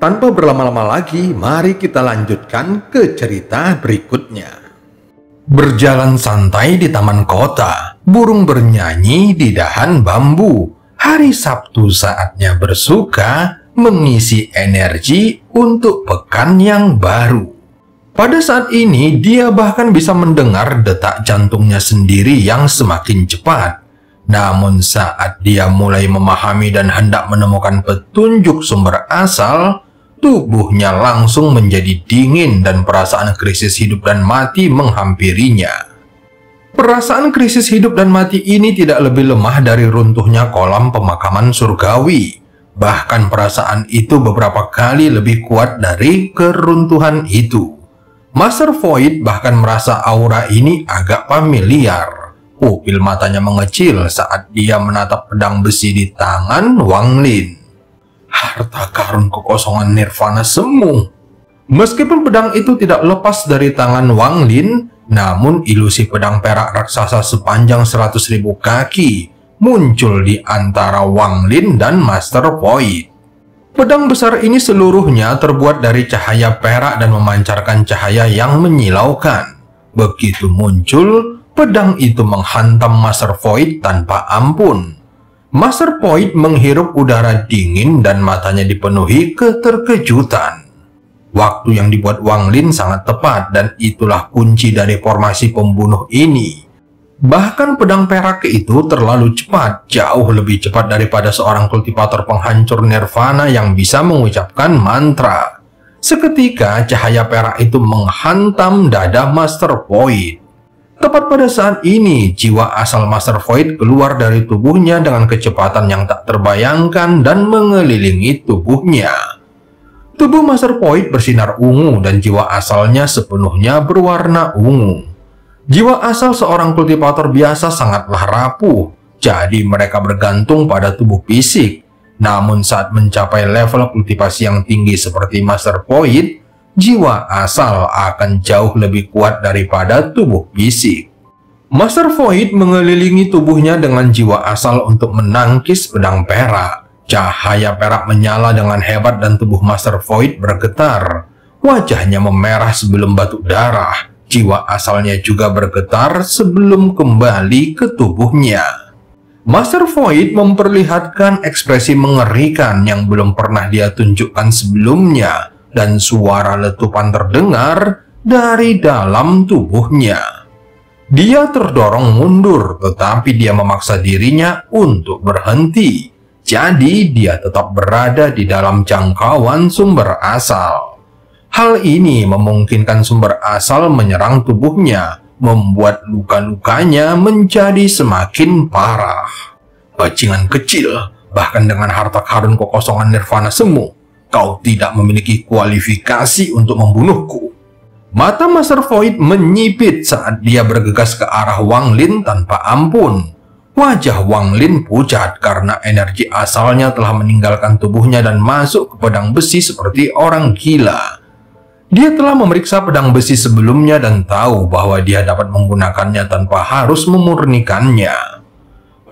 Tanpa berlama-lama lagi, mari kita lanjutkan ke cerita berikutnya. Berjalan santai di taman kota, burung bernyanyi di dahan bambu. Hari Sabtu saatnya bersuka, mengisi energi untuk pekan yang baru. Pada saat ini, dia bahkan bisa mendengar detak jantungnya sendiri yang semakin cepat. Namun saat dia mulai memahami dan hendak menemukan petunjuk sumber asal, tubuhnya langsung menjadi dingin dan perasaan krisis hidup dan mati menghampirinya. Perasaan krisis hidup dan mati ini tidak lebih lemah dari runtuhnya kolam pemakaman surgawi. Bahkan perasaan itu beberapa kali lebih kuat dari keruntuhan itu. Master Void bahkan merasa aura ini agak familiar. Pupil matanya mengecil saat dia menatap pedang besi di tangan Wang Lin. Harta karun kekosongan nirvana semu. Meskipun pedang itu tidak lepas dari tangan Wang Lin, namun ilusi pedang perak raksasa sepanjang 100.000 kaki muncul di antara Wang Lin dan Master Void. Pedang besar ini seluruhnya terbuat dari cahaya perak dan memancarkan cahaya yang menyilaukan. Begitu muncul, pedang itu menghantam Master Void tanpa ampun. Master Void menghirup udara dingin dan matanya dipenuhi keterkejutan. Waktu yang dibuat Wang Lin sangat tepat dan itulah kunci dari formasi pembunuh ini. Bahkan pedang perak itu terlalu cepat, jauh lebih cepat daripada seorang kultivator penghancur nirvana yang bisa mengucapkan mantra. Seketika cahaya perak itu menghantam dada Master Void. Tepat pada saat ini, jiwa asal Master Void keluar dari tubuhnya dengan kecepatan yang tak terbayangkan dan mengelilingi tubuhnya. Tubuh Master Void bersinar ungu dan jiwa asalnya sepenuhnya berwarna ungu. Jiwa asal seorang kultivator biasa sangatlah rapuh, jadi mereka bergantung pada tubuh fisik. Namun saat mencapai level kultivasi yang tinggi seperti Master Void, jiwa asal akan jauh lebih kuat daripada tubuh fisik. Master Void mengelilingi tubuhnya dengan jiwa asal untuk menangkis pedang perak. Cahaya perak menyala dengan hebat dan tubuh Master Void bergetar. Wajahnya memerah sebelum batuk darah. Jiwa asalnya juga bergetar sebelum kembali ke tubuhnya. Master Void memperlihatkan ekspresi mengerikan yang belum pernah dia tunjukkan sebelumnya. Dan suara letupan terdengar dari dalam tubuhnya. Dia terdorong mundur, tetapi dia memaksa dirinya untuk berhenti. Jadi dia tetap berada di dalam jangkauan sumber asal. Hal ini memungkinkan sumber asal menyerang tubuhnya, membuat luka-lukanya menjadi semakin parah. Bajingan kecil, bahkan dengan harta karun kekosongan nirvana semu, kau tidak memiliki kualifikasi untuk membunuhku. Mata Master Void menyipit saat dia bergegas ke arah Wang Lin tanpa ampun. Wajah Wang Lin pucat karena energi asalnya telah meninggalkan tubuhnya dan masuk ke pedang besi seperti orang gila. Dia telah memeriksa pedang besi sebelumnya dan tahu bahwa dia dapat menggunakannya tanpa harus memurnikannya.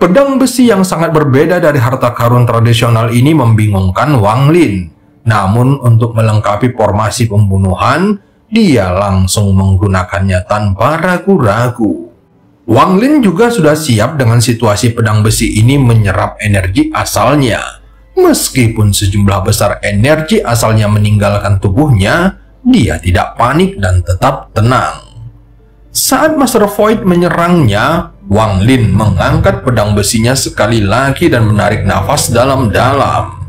Pedang besi yang sangat berbeda dari harta karun tradisional ini membingungkan Wang Lin. Namun untuk melengkapi formasi pembunuhan, dia langsung menggunakannya tanpa ragu-ragu. Wang Lin juga sudah siap dengan situasi pedang besi ini menyerap energi asalnya. Meskipun sejumlah besar energi asalnya meninggalkan tubuhnya, dia tidak panik dan tetap tenang. Saat Master Void menyerangnya, Wang Lin mengangkat pedang besinya sekali lagi dan menarik nafas dalam-dalam.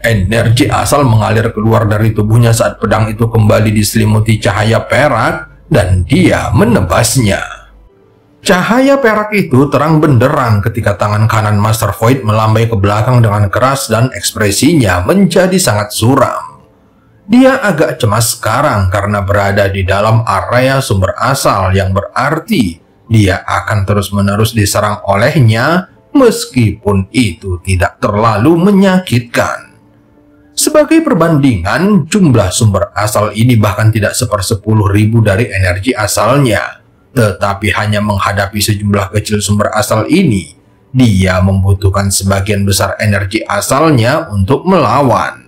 Energi asal mengalir keluar dari tubuhnya saat pedang itu kembali diselimuti cahaya perak dan dia menebasnya. Cahaya perak itu terang benderang ketika tangan kanan Master Void melambai ke belakang dengan keras dan ekspresinya menjadi sangat suram. Dia agak cemas sekarang karena berada di dalam area sumber asal yang berarti dia akan terus-menerus diserang olehnya meskipun itu tidak terlalu menyakitkan. Sebagai perbandingan, jumlah sumber asal ini bahkan tidak 1/10.000 dari energi asalnya. Tetapi hanya menghadapi sejumlah kecil sumber asal ini, dia membutuhkan sebagian besar energi asalnya untuk melawan.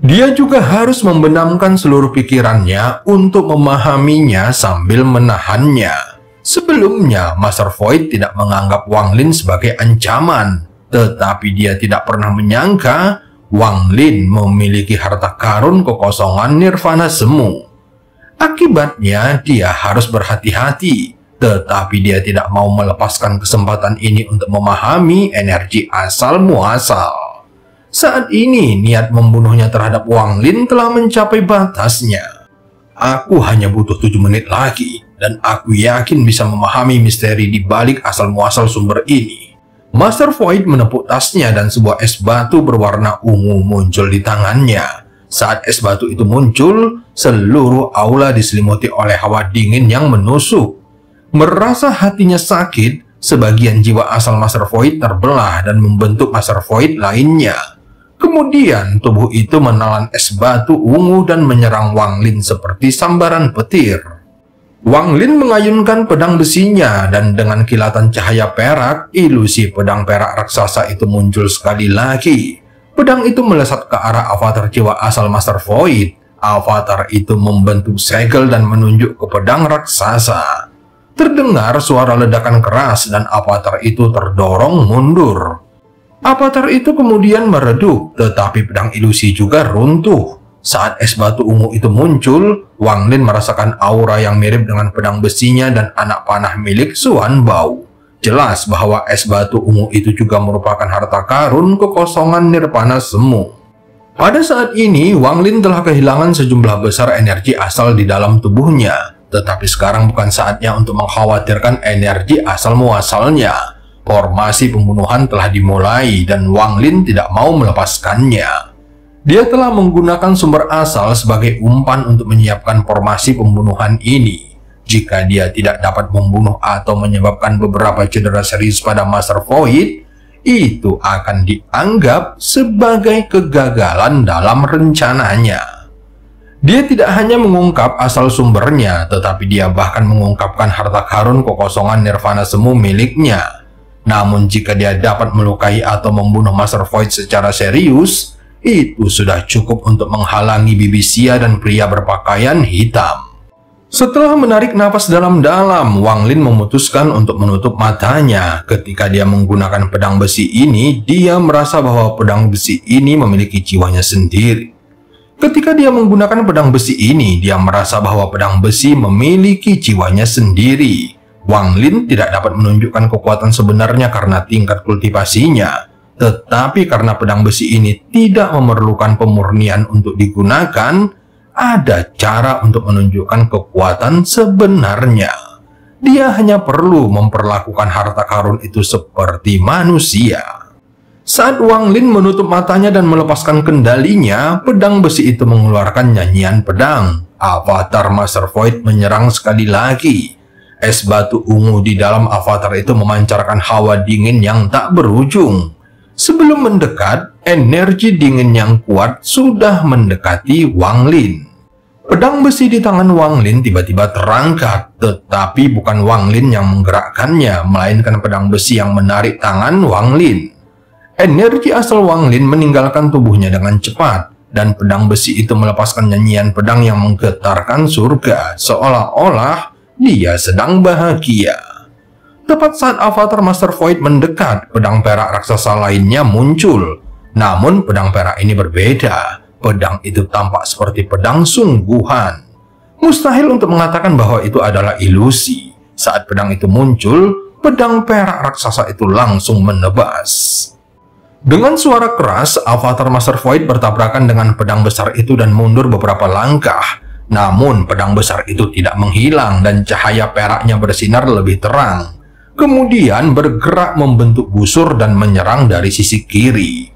Dia juga harus membenamkan seluruh pikirannya untuk memahaminya sambil menahannya. Sebelumnya, Master Void tidak menganggap Wang Lin sebagai ancaman, tetapi dia tidak pernah menyangka Wang Lin memiliki harta karun kekosongan nirvana semu. Akibatnya, dia harus berhati-hati, tetapi dia tidak mau melepaskan kesempatan ini untuk memahami energi asal muasal. Saat ini, niat membunuhnya terhadap Wang Lin telah mencapai batasnya. Aku hanya butuh 7 menit lagi, dan aku yakin bisa memahami misteri di balik asal-muasal sumber ini. Master Void menepuk tasnya dan sebuah es batu berwarna ungu muncul di tangannya. Saat es batu itu muncul, seluruh aula diselimuti oleh hawa dingin yang menusuk. Merasa hatinya sakit, sebagian jiwa asal Master Void terbelah dan membentuk Master Void lainnya. Kemudian tubuh itu menelan es batu ungu dan menyerang Wang Lin seperti sambaran petir. Wang Lin mengayunkan pedang besinya dan dengan kilatan cahaya perak, ilusi pedang perak raksasa itu muncul sekali lagi. Pedang itu melesat ke arah avatar jiwa asal Master Void. Avatar itu membentuk segel dan menunjuk ke pedang raksasa. Terdengar suara ledakan keras dan avatar itu terdorong mundur. Avatar itu kemudian meredup, tetapi pedang ilusi juga runtuh. Saat es batu ungu itu muncul, Wang Lin merasakan aura yang mirip dengan pedang besinya dan anak panah milik Xuan Bao. Jelas bahwa es batu ungu itu juga merupakan harta karun kekosongan nirvana semu. Pada saat ini, Wang Lin telah kehilangan sejumlah besar energi asal di dalam tubuhnya. Tetapi sekarang bukan saatnya untuk mengkhawatirkan energi asal muasalnya. Formasi pembunuhan telah dimulai dan Wang Lin tidak mau melepaskannya. Dia telah menggunakan sumber asal sebagai umpan untuk menyiapkan formasi pembunuhan ini. Jika dia tidak dapat membunuh atau menyebabkan beberapa cedera serius pada Master Void, itu akan dianggap sebagai kegagalan dalam rencananya. Dia tidak hanya mengungkap asal sumbernya, tetapi dia bahkan mengungkapkan harta karun kekosongan nirvana semu miliknya. Namun jika dia dapat melukai atau membunuh Master Void secara serius, itu sudah cukup untuk menghalangi bibi Xia dan pria berpakaian hitam. Setelah menarik napas dalam-dalam, Wang Lin memutuskan untuk menutup matanya. Ketika dia menggunakan pedang besi ini, dia merasa bahwa pedang besi ini memiliki jiwanya sendiri. Ketika dia menggunakan pedang besi ini, dia merasa bahwa pedang besi memiliki jiwanya sendiri. Wang Lin tidak dapat menunjukkan kekuatan sebenarnya karena tingkat kultivasinya. Tetapi karena pedang besi ini tidak memerlukan pemurnian untuk digunakan, ada cara untuk menunjukkan kekuatan sebenarnya. Dia hanya perlu memperlakukan harta karun itu seperti manusia. Saat Wang Lin menutup matanya dan melepaskan kendalinya, pedang besi itu mengeluarkan nyanyian pedang. Avatar Master Void menyerang sekali lagi. Es batu ungu di dalam avatar itu memancarkan hawa dingin yang tak berujung. Sebelum mendekat, energi dingin yang kuat sudah mendekati Wang Lin. Pedang besi di tangan Wang Lin tiba-tiba terangkat, tetapi bukan Wang Lin yang menggerakkannya, melainkan pedang besi yang menarik tangan Wang Lin. Energi asal Wang Lin meninggalkan tubuhnya dengan cepat, dan pedang besi itu melepaskan nyanyian pedang yang menggetarkan surga, seolah-olah dia sedang bahagia. Tepat saat avatar Master Void mendekat, pedang perak raksasa lainnya muncul. Namun pedang perak ini berbeda. Pedang itu tampak seperti pedang sungguhan. Mustahil untuk mengatakan bahwa itu adalah ilusi. Saat pedang itu muncul, pedang perak raksasa itu langsung menebas. Dengan suara keras, avatar Master Void bertabrakan dengan pedang besar itu dan mundur beberapa langkah. Namun pedang besar itu tidak menghilang dan cahaya peraknya bersinar lebih terang. Kemudian bergerak membentuk busur dan menyerang dari sisi kiri.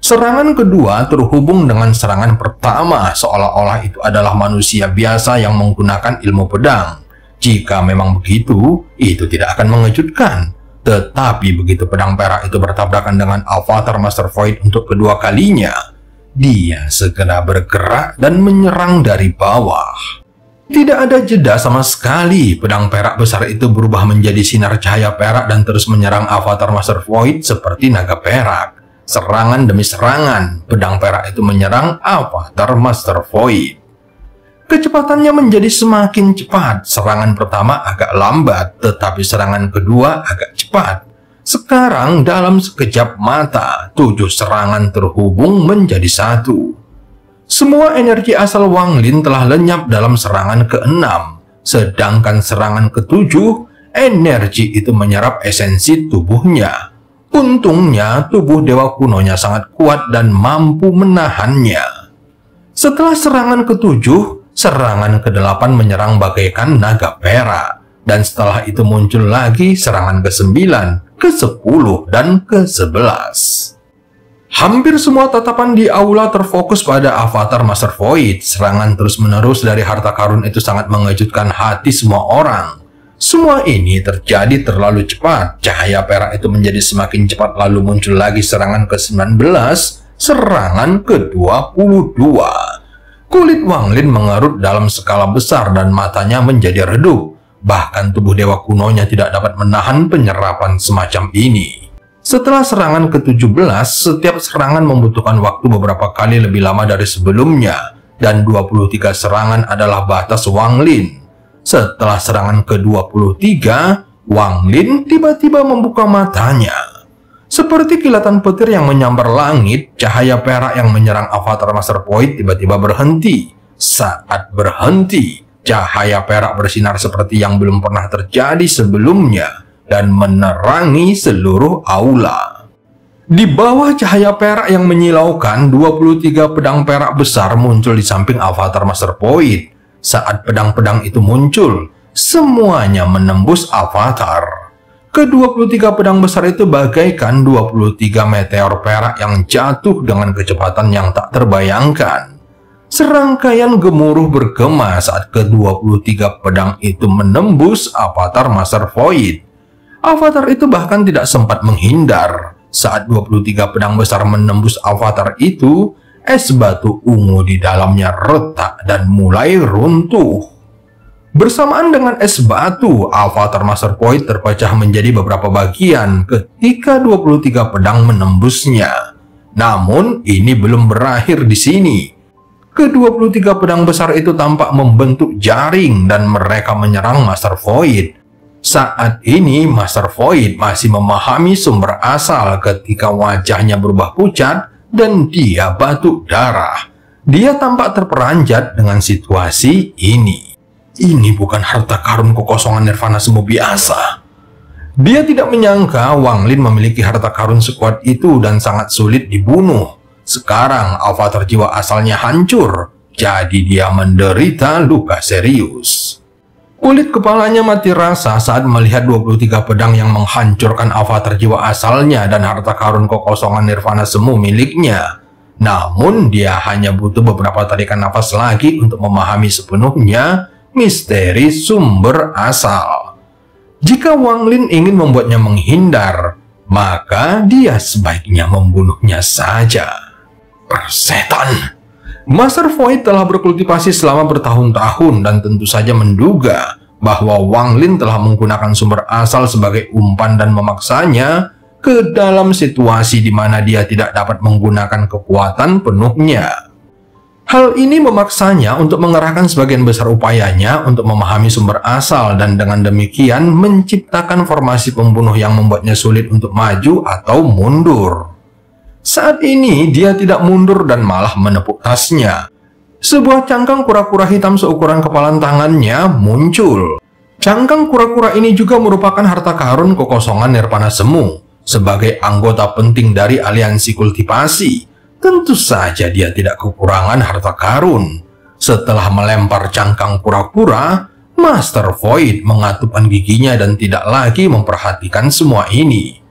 Serangan kedua terhubung dengan serangan pertama, seolah-olah itu adalah manusia biasa yang menggunakan ilmu pedang. Jika memang begitu, itu tidak akan mengejutkan. Tetapi begitu pedang perak itu bertabrakan dengan avatar Master Void untuk kedua kalinya, dia segera bergerak dan menyerang dari bawah. Tidak ada jeda sama sekali, pedang perak besar itu berubah menjadi sinar cahaya perak dan terus menyerang avatar Master Void seperti naga perak. Serangan demi serangan, pedang perak itu menyerang avatar Master Void. Kecepatannya menjadi semakin cepat. Serangan pertama agak lambat, tetapi serangan kedua agak cepat. Sekarang dalam sekejap mata, 7 serangan terhubung menjadi satu. Semua energi asal Wang Lin telah lenyap dalam serangan ke-6. Sedangkan serangan ke-7, energi itu menyerap esensi tubuhnya. Untungnya, tubuh dewa kunonya sangat kuat dan mampu menahannya. Setelah serangan ke-7, serangan ke-8 menyerang bagaikan naga perak. Dan setelah itu muncul lagi serangan ke-9, ke-10, dan ke-11. Hampir semua tatapan di aula terfokus pada avatar Master Void. Serangan terus-menerus dari harta karun itu sangat mengejutkan hati semua orang. Semua ini terjadi terlalu cepat. Cahaya perak itu menjadi semakin cepat, lalu muncul lagi serangan ke-19, serangan ke-22. Kulit Wang Lin mengerut dalam skala besar dan matanya menjadi redup. Bahkan tubuh dewa kunonya tidak dapat menahan penyerapan semacam ini. Setelah serangan ke-17, setiap serangan membutuhkan waktu beberapa kali lebih lama dari sebelumnya. Dan 23 serangan adalah batas Wang Lin. Setelah serangan ke-23, Wang Lin tiba-tiba membuka matanya. Seperti kilatan petir yang menyambar langit, cahaya perak yang menyerang avatar Master Void tiba-tiba berhenti. Saat berhenti, cahaya perak bersinar seperti yang belum pernah terjadi sebelumnya dan menerangi seluruh aula. Di bawah cahaya perak yang menyilaukan, 23 pedang perak besar muncul di samping avatar Master Void. Saat pedang-pedang itu muncul, semuanya menembus avatar. Ke-23 pedang besar itu bagaikan 23 meteor perak yang jatuh dengan kecepatan yang tak terbayangkan. Serangkaian gemuruh bergema saat ke-23 pedang itu menembus avatar Master Void. Avatar itu bahkan tidak sempat menghindar. Saat 23 pedang besar menembus avatar itu, es batu ungu di dalamnya retak dan mulai runtuh. Bersamaan dengan es batu, avatar Master Void terpecah menjadi beberapa bagian ketika 23 pedang menembusnya. Namun, ini belum berakhir di sini. Ke-23 pedang besar itu tampak membentuk jaring dan mereka menyerang Master Void. Saat ini, Master Void masih memahami sumber asal ketika wajahnya berubah pucat dan dia batuk darah. Dia tampak terperanjat dengan situasi ini. Ini bukan harta karun kekosongan nirvana semu biasa. Dia tidak menyangka Wang Lin memiliki harta karun sekuat itu dan sangat sulit dibunuh. Sekarang avatar jiwa asalnya hancur, jadi dia menderita luka serius. Kulit kepalanya mati rasa saat melihat 23 pedang yang menghancurkan avatar jiwa asalnya dan harta karun kekosongan nirvana semu miliknya. Namun dia hanya butuh beberapa tarikan nafas lagi untuk memahami sepenuhnya misteri sumber asal. Jika Wang Lin ingin membuatnya menghindar, maka dia sebaiknya membunuhnya saja. Persetan! Master Void telah berkultivasi selama bertahun-tahun dan tentu saja menduga bahwa Wang Lin telah menggunakan sumber asal sebagai umpan dan memaksanya ke dalam situasi di mana dia tidak dapat menggunakan kekuatan penuhnya. Hal ini memaksanya untuk mengerahkan sebagian besar upayanya untuk memahami sumber asal dan dengan demikian menciptakan formasi pembunuh yang membuatnya sulit untuk maju atau mundur. Saat ini dia tidak mundur dan malah menepuk tasnya. Sebuah cangkang kura-kura hitam seukuran kepalan tangannya muncul. Cangkang kura-kura ini juga merupakan harta karun kekosongan nirvana semu. Sebagai anggota penting dari aliansi kultivasi, tentu saja dia tidak kekurangan harta karun. Setelah melempar cangkang kura-kura, Master Void mengatupkan giginya dan tidak lagi memperhatikan semua ini.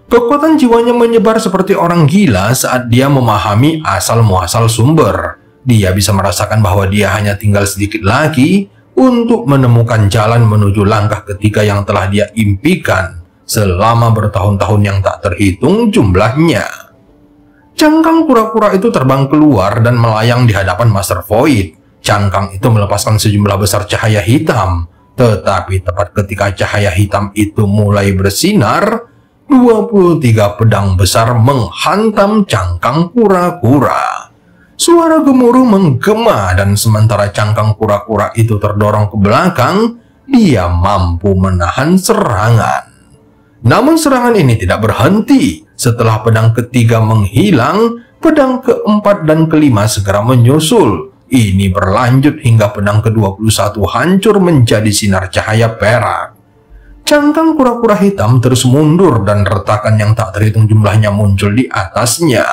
Kekuatan jiwanya menyebar seperti orang gila saat dia memahami asal-muasal sumber. Dia bisa merasakan bahwa dia hanya tinggal sedikit lagi untuk menemukan jalan menuju langkah ketiga yang telah dia impikan selama bertahun-tahun yang tak terhitung jumlahnya. Cangkang kura-kura itu terbang keluar dan melayang di hadapan Master Void. Cangkang itu melepaskan sejumlah besar cahaya hitam. Tetapi tepat ketika cahaya hitam itu mulai bersinar, 23 pedang besar menghantam cangkang kura-kura. Suara gemuruh menggema dan sementara cangkang kura-kura itu terdorong ke belakang, dia mampu menahan serangan. Namun serangan ini tidak berhenti. Setelah pedang ketiga menghilang, pedang keempat dan kelima segera menyusul. Ini berlanjut hingga pedang ke-21 hancur menjadi sinar cahaya perak. Cangkang kura-kura hitam terus mundur dan retakan yang tak terhitung jumlahnya muncul di atasnya.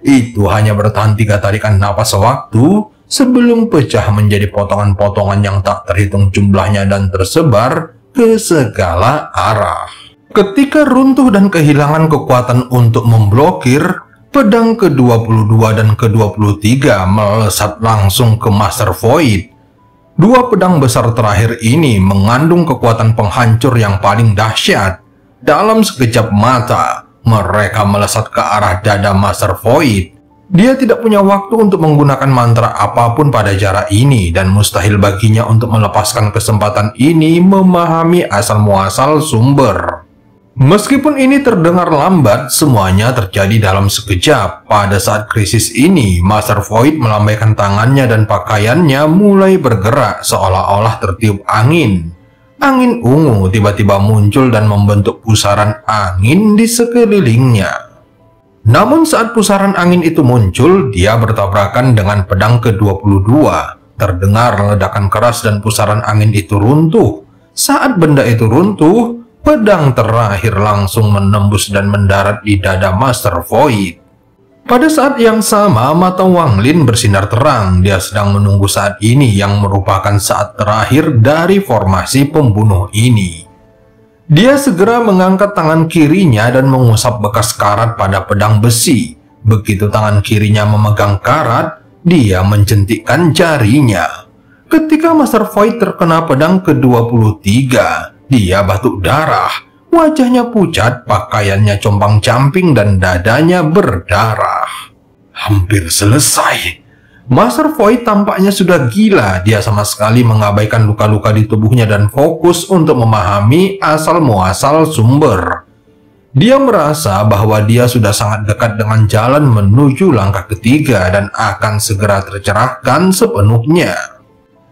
Itu hanya bertahan 3 tarikan napas waktu sebelum pecah menjadi potongan-potongan yang tak terhitung jumlahnya dan tersebar ke segala arah. Ketika runtuh dan kehilangan kekuatan untuk memblokir, pedang ke-22 dan ke-23 melesat langsung ke Master Void. Dua pedang besar terakhir ini mengandung kekuatan penghancur yang paling dahsyat. Dalam sekejap mata, mereka melesat ke arah dada Master Void. Dia tidak punya waktu untuk menggunakan mantra apapun pada jarak ini dan mustahil baginya untuk melepaskan kesempatan ini memahami asal-muasal sumber. Meskipun ini terdengar lambat, semuanya terjadi dalam sekejap. Pada saat krisis ini, Master Void melambaikan tangannya dan pakaiannya mulai bergerak seolah-olah tertiup angin. Angin ungu tiba-tiba muncul dan membentuk pusaran angin di sekelilingnya. Namun saat pusaran angin itu muncul, dia bertabrakan dengan pedang ke-22. Terdengar ledakan keras dan pusaran angin itu runtuh. Saat benda itu runtuh, pedang terakhir langsung menembus dan mendarat di dada Master Void. Pada saat yang sama, mata Wang Lin bersinar terang. Dia sedang menunggu saat ini yang merupakan saat terakhir dari formasi pembunuh ini. Dia segera mengangkat tangan kirinya dan mengusap bekas karat pada pedang besi. Begitu tangan kirinya memegang karat, dia menjentikkan jarinya. Ketika Master Void terkena pedang ke-23, dia batuk darah, wajahnya pucat, pakaiannya compang-camping dan dadanya berdarah. Hampir selesai. Master Void tampaknya sudah gila. Dia sama sekali mengabaikan luka-luka di tubuhnya dan fokus untuk memahami asal-muasal sumber. Dia merasa bahwa dia sudah sangat dekat dengan jalan menuju langkah ketiga dan akan segera tercerahkan sepenuhnya.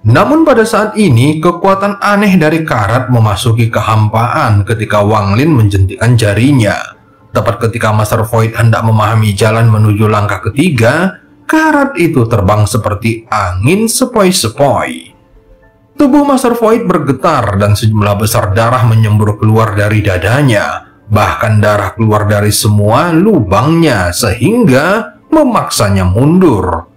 Namun pada saat ini, kekuatan aneh dari karat memasuki kehampaan ketika Wang Lin menjentikkan jarinya. Tepat ketika Master Void hendak memahami jalan menuju langkah ketiga, karat itu terbang seperti angin sepoi-sepoi. Tubuh Master Void bergetar dan sejumlah besar darah menyembur keluar dari dadanya. Bahkan darah keluar dari semua lubangnya sehingga memaksanya mundur.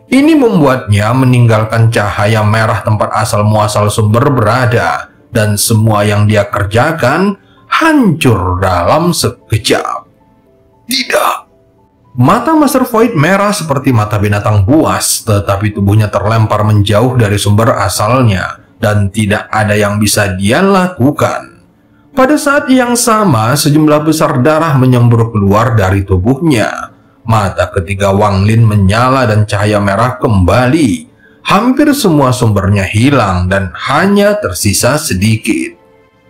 Ini membuatnya meninggalkan cahaya merah tempat asal-muasal sumber berada, dan semua yang dia kerjakan hancur dalam sekejap. Tidak. Mata Master Void merah seperti mata binatang buas, tetapi tubuhnya terlempar menjauh dari sumber asalnya, dan tidak ada yang bisa dia lakukan. Pada saat yang sama, sejumlah besar darah menyembur keluar dari tubuhnya. Mata ketiga Wang Lin menyala dan cahaya merah kembali. Hampir semua sumbernya hilang dan hanya tersisa sedikit.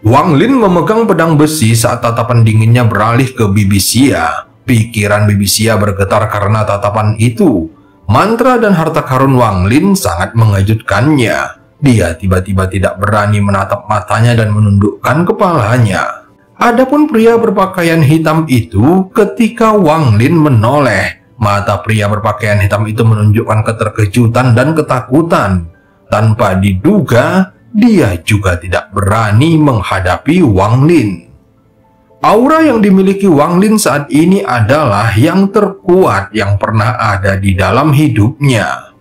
Wang Lin memegang pedang besi saat tatapan dinginnya beralih ke Bibi Xia. Pikiran Bibi Xia bergetar karena tatapan itu. Mantra dan harta karun Wang Lin sangat mengejutkannya. Dia tiba-tiba tidak berani menatap matanya dan menundukkan kepalanya. Adapun pria berpakaian hitam itu, ketika Wang Lin menoleh, mata pria berpakaian hitam itu menunjukkan keterkejutan dan ketakutan. Tanpa diduga, dia juga tidak berani menghadapi Wang Lin. Aura yang dimiliki Wang Lin saat ini adalah yang terkuat yang pernah ada di dalam hidupnya.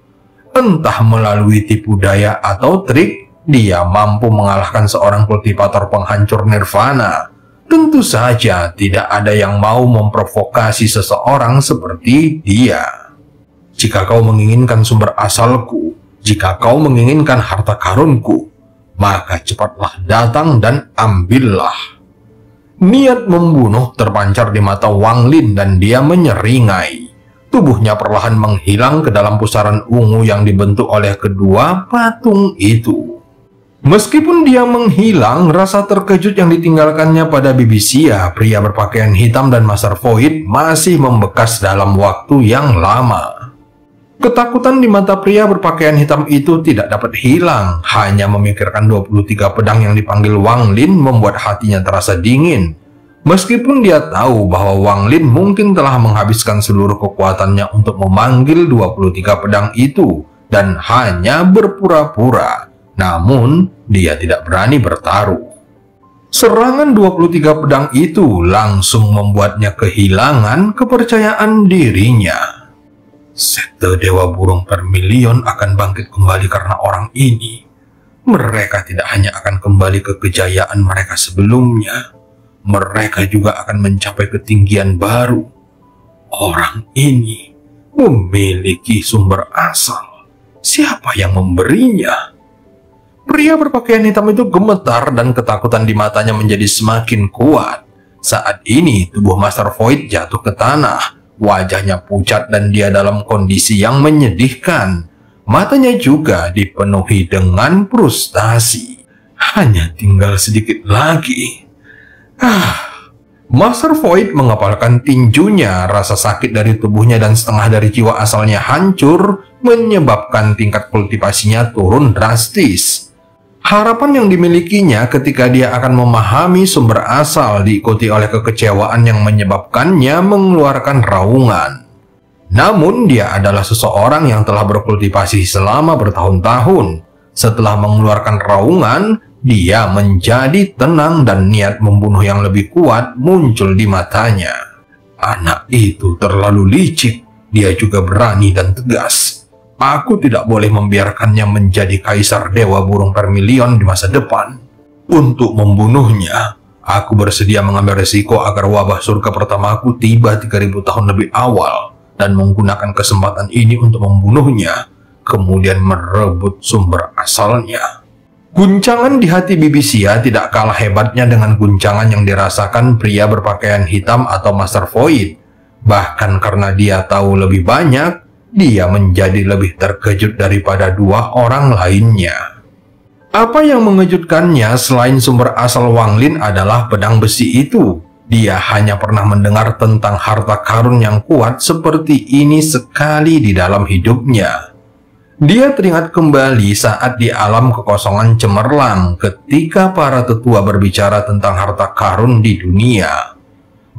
Entah melalui tipu daya atau trik, dia mampu mengalahkan seorang kultivator penghancur nirvana. Tentu saja tidak ada yang mau memprovokasi seseorang seperti dia. Jika kau menginginkan sumber asalku, jika kau menginginkan harta karunku, maka cepatlah datang dan ambillah. Niat membunuh terpancar di mata Wang Lin dan dia menyeringai. Tubuhnya perlahan menghilang ke dalam pusaran ungu yang dibentuk oleh kedua patung itu. Meskipun dia menghilang, rasa terkejut yang ditinggalkannya pada Bibisia, pria berpakaian hitam dan Master Void, masih membekas dalam waktu yang lama. Ketakutan di mata pria berpakaian hitam itu tidak dapat hilang. Hanya memikirkan 23 pedang yang dipanggil Wang Lin membuat hatinya terasa dingin. Meskipun dia tahu bahwa Wang Lin mungkin telah menghabiskan seluruh kekuatannya untuk memanggil 23 pedang itu dan hanya berpura-pura. Namun, dia tidak berani bertaruh. Serangan 23 pedang itu langsung membuatnya kehilangan kepercayaan dirinya. Sekte Dewa Burung Vermilion akan bangkit kembali karena orang ini. Mereka tidak hanya akan kembali ke kejayaan mereka sebelumnya, mereka juga akan mencapai ketinggian baru. Orang ini memiliki sumber asal. Siapa yang memberinya? Pria berpakaian hitam itu gemetar dan ketakutan di matanya menjadi semakin kuat. Saat ini tubuh Master Void jatuh ke tanah. Wajahnya pucat dan dia dalam kondisi yang menyedihkan. Matanya juga dipenuhi dengan frustasi. Hanya tinggal sedikit lagi. Master Void mengepalkan tinjunya. Rasa sakit dari tubuhnya dan setengah dari jiwa asalnya hancur, menyebabkan tingkat kultivasinya turun drastis. Harapan yang dimilikinya ketika dia akan memahami sumber asal diikuti oleh kekecewaan yang menyebabkannya mengeluarkan raungan. Namun dia adalah seseorang yang telah berkultivasi selama bertahun-tahun. Setelah mengeluarkan raungan, dia menjadi tenang dan niat membunuh yang lebih kuat muncul di matanya. Anak itu terlalu licik, dia juga berani dan tegas. Aku tidak boleh membiarkannya menjadi kaisar Dewa Burung Vermilion di masa depan. Untuk membunuhnya, aku bersedia mengambil resiko agar wabah surga pertamaku tiba 3000 tahun lebih awal dan menggunakan kesempatan ini untuk membunuhnya, kemudian merebut sumber asalnya. Guncangan di hati Bibisia tidak kalah hebatnya dengan guncangan yang dirasakan pria berpakaian hitam atau Master Void. Bahkan karena dia tahu lebih banyak, dia menjadi lebih terkejut daripada dua orang lainnya. Apa yang mengejutkannya selain sumber asal Wang Lin adalah pedang besi itu. Dia hanya pernah mendengar tentang harta karun yang kuat seperti ini sekali di dalam hidupnya. Dia teringat kembali saat di alam kekosongan cemerlang ketika para tetua berbicara tentang harta karun di dunia.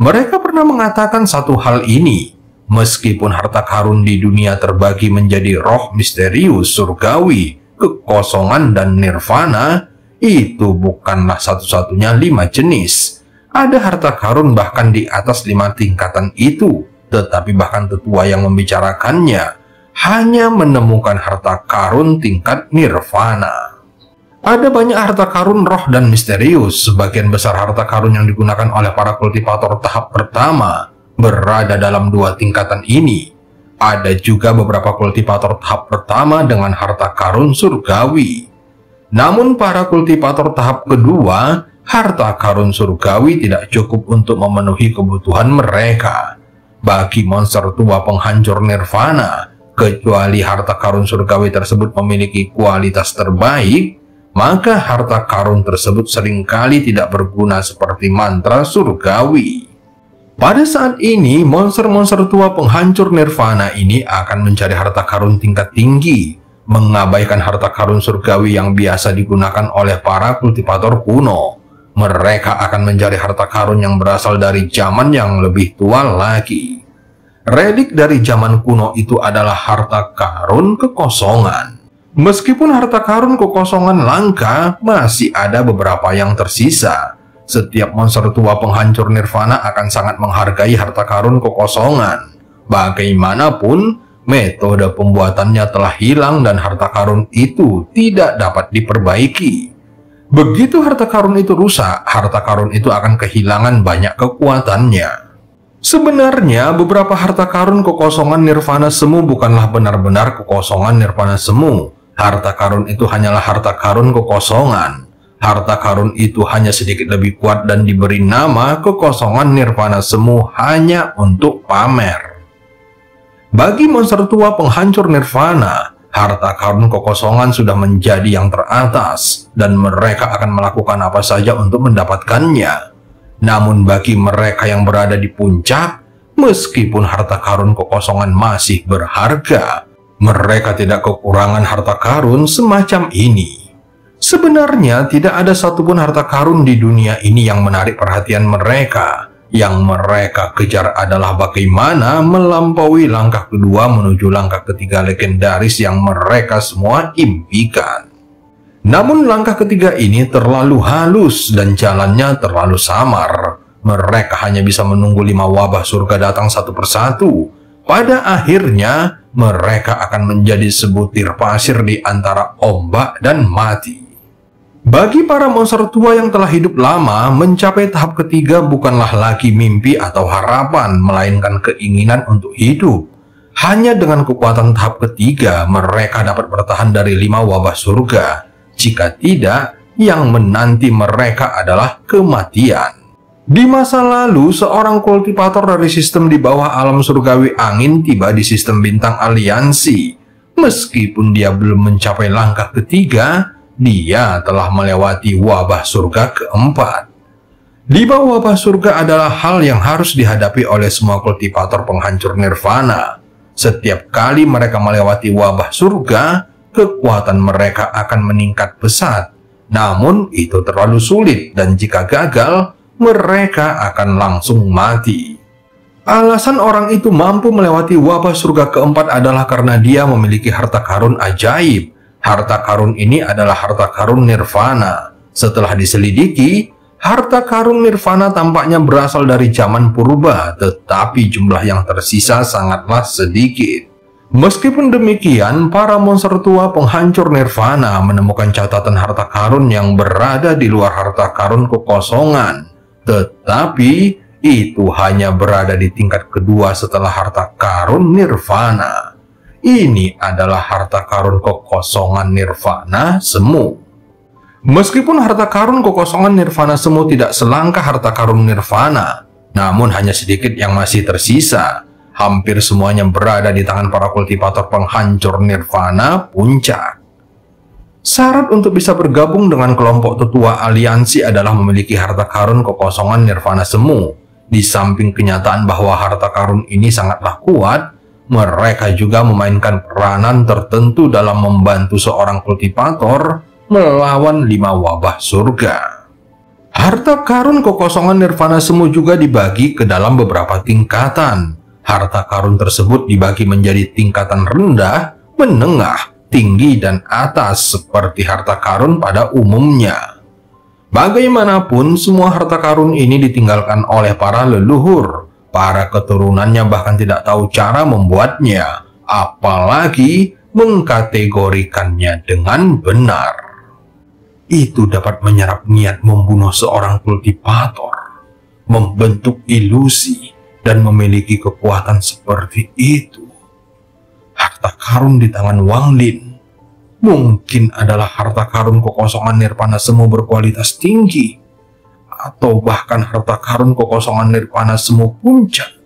Mereka pernah mengatakan satu hal ini. Meskipun harta karun di dunia terbagi menjadi roh misterius, surgawi, kekosongan, dan nirvana, itu bukanlah satu-satunya 5 jenis. Ada harta karun bahkan di atas 5 tingkatan itu, tetapi bahkan tetua yang membicarakannya hanya menemukan harta karun tingkat nirvana. Ada banyak harta karun roh dan misterius. Sebagian besar harta karun yang digunakan oleh para kultivator tahap pertama berada dalam 2 tingkatan ini. Ada juga beberapa kultivator tahap pertama dengan harta karun surgawi. Namun para kultivator tahap kedua, harta karun surgawi tidak cukup untuk memenuhi kebutuhan mereka. Bagi monster tua penghancur nirvana, kecuali harta karun surgawi tersebut memiliki kualitas terbaik, maka harta karun tersebut seringkali tidak berguna seperti mantra surgawi. Pada saat ini, monster-monster tua penghancur nirvana ini akan mencari harta karun tingkat tinggi, mengabaikan harta karun surgawi yang biasa digunakan oleh para kultivator kuno. Mereka akan mencari harta karun yang berasal dari zaman yang lebih tua lagi. Relik dari zaman kuno itu adalah harta karun kekosongan. Meskipun harta karun kekosongan langka, masih ada beberapa yang tersisa. Setiap monster tua penghancur nirvana akan sangat menghargai harta karun kekosongan. Bagaimanapun, metode pembuatannya telah hilang dan harta karun itu tidak dapat diperbaiki. Begitu harta karun itu rusak, harta karun itu akan kehilangan banyak kekuatannya. Sebenarnya, beberapa harta karun kekosongan nirvana semu bukanlah benar-benar kekosongan nirvana semu. Harta karun itu hanyalah harta karun kekosongan. Harta karun itu hanya sedikit lebih kuat dan diberi nama kekosongan nirvana semu hanya untuk pamer. Bagi monster tua penghancur nirvana, harta karun kekosongan sudah menjadi yang teratas dan mereka akan melakukan apa saja untuk mendapatkannya. Namun bagi mereka yang berada di puncak, meskipun harta karun kekosongan masih berharga, mereka tidak kekurangan harta karun semacam ini. Sebenarnya tidak ada satupun harta karun di dunia ini yang menarik perhatian mereka. Yang mereka kejar adalah bagaimana melampaui langkah kedua menuju langkah ketiga legendaris yang mereka semua impikan. Namun langkah ketiga ini terlalu halus dan jalannya terlalu samar. Mereka hanya bisa menunggu 5 wabah surga datang satu persatu. Pada akhirnya, mereka akan menjadi sebutir pasir di antara ombak dan mati. Bagi para monster tua yang telah hidup lama, mencapai tahap ketiga bukanlah lagi mimpi atau harapan, melainkan keinginan untuk hidup. Hanya dengan kekuatan tahap ketiga, mereka dapat bertahan dari 5 wabah surga. Jika tidak, yang menanti mereka adalah kematian. Di masa lalu, seorang kultivator dari sistem di bawah alam surgawi angin tiba di sistem bintang aliansi. Meskipun dia belum mencapai langkah ketiga, dia telah melewati wabah surga keempat. 5 wabah surga adalah hal yang harus dihadapi oleh semua kultivator penghancur nirvana. Setiap kali mereka melewati wabah surga, kekuatan mereka akan meningkat pesat. Namun itu terlalu sulit dan jika gagal, mereka akan langsung mati. Alasan orang itu mampu melewati wabah surga keempat adalah karena dia memiliki harta karun ajaib. Harta karun ini adalah harta karun nirvana. Setelah diselidiki, harta karun nirvana tampaknya berasal dari zaman purba, tetapi jumlah yang tersisa sangatlah sedikit. Meskipun demikian, para monster tua penghancur nirvana menemukan catatan harta karun yang berada di luar harta karun kekosongan. Tetapi itu hanya berada di tingkat kedua setelah harta karun nirvana. Ini adalah harta karun kekosongan nirvana semu. Meskipun harta karun kekosongan nirvana semu tidak selangkah harta karun nirvana, namun hanya sedikit yang masih tersisa. Hampir semuanya berada di tangan para kultivator penghancur nirvana puncak. Syarat untuk bisa bergabung dengan kelompok tetua aliansi adalah memiliki harta karun kekosongan nirvana semu. Di samping kenyataan bahwa harta karun ini sangatlah kuat, mereka juga memainkan peranan tertentu dalam membantu seorang kultivator melawan 5 wabah surga. Harta karun kekosongan nirvana semu juga dibagi ke dalam beberapa tingkatan. Harta karun tersebut dibagi menjadi tingkatan rendah, menengah, tinggi, dan atas seperti harta karun pada umumnya. Bagaimanapun, semua harta karun ini ditinggalkan oleh para leluhur. Para keturunannya bahkan tidak tahu cara membuatnya, apalagi mengkategorikannya dengan benar. Itu dapat menyerap niat membunuh seorang kultivator, membentuk ilusi, dan memiliki kekuatan seperti itu. Harta karun di tangan Wang Lin mungkin adalah harta karun kekosongan nirvana semu berkualitas tinggi, atau bahkan harta karun kekosongan nirvana semu puncak.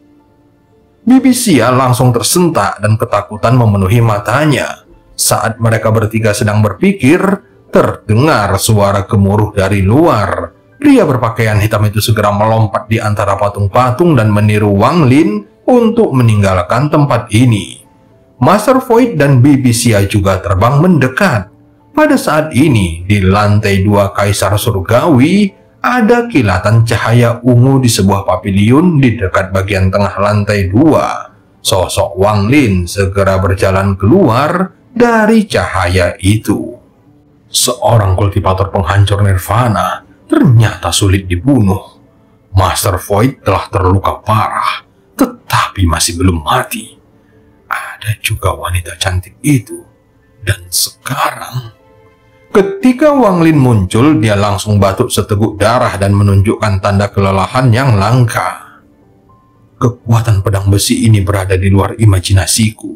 Bibi Xia langsung tersentak dan ketakutan memenuhi matanya. Saat mereka bertiga sedang berpikir, terdengar suara gemuruh dari luar. Pria berpakaian hitam itu segera melompat di antara patung-patung dan meniru Wang Lin untuk meninggalkan tempat ini. Master Void dan Bibi Xia juga terbang mendekat. Pada saat ini, di lantai 2 Kaisar Surgawi, ada kilatan cahaya ungu di sebuah paviliun di dekat bagian tengah lantai 2. Sosok Wang Lin segera berjalan keluar dari cahaya itu. Seorang kultivator penghancur nirvana ternyata sulit dibunuh. Master Void telah terluka parah, tetapi masih belum mati. Ada juga wanita cantik itu. Dan sekarang, ketika Wang Lin muncul, dia langsung batuk seteguk darah dan menunjukkan tanda kelelahan yang langka. Kekuatan pedang besi ini berada di luar imajinasiku.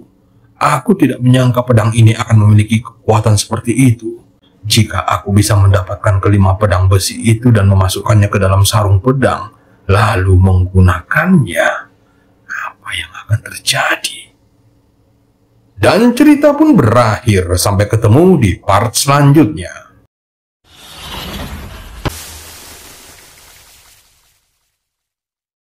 Aku tidak menyangka pedang ini akan memiliki kekuatan seperti itu. Jika aku bisa mendapatkan kelima pedang besi itu dan memasukkannya ke dalam sarung pedang, lalu menggunakannya, apa yang akan terjadi? Dan cerita pun berakhir. Sampai ketemu di part selanjutnya.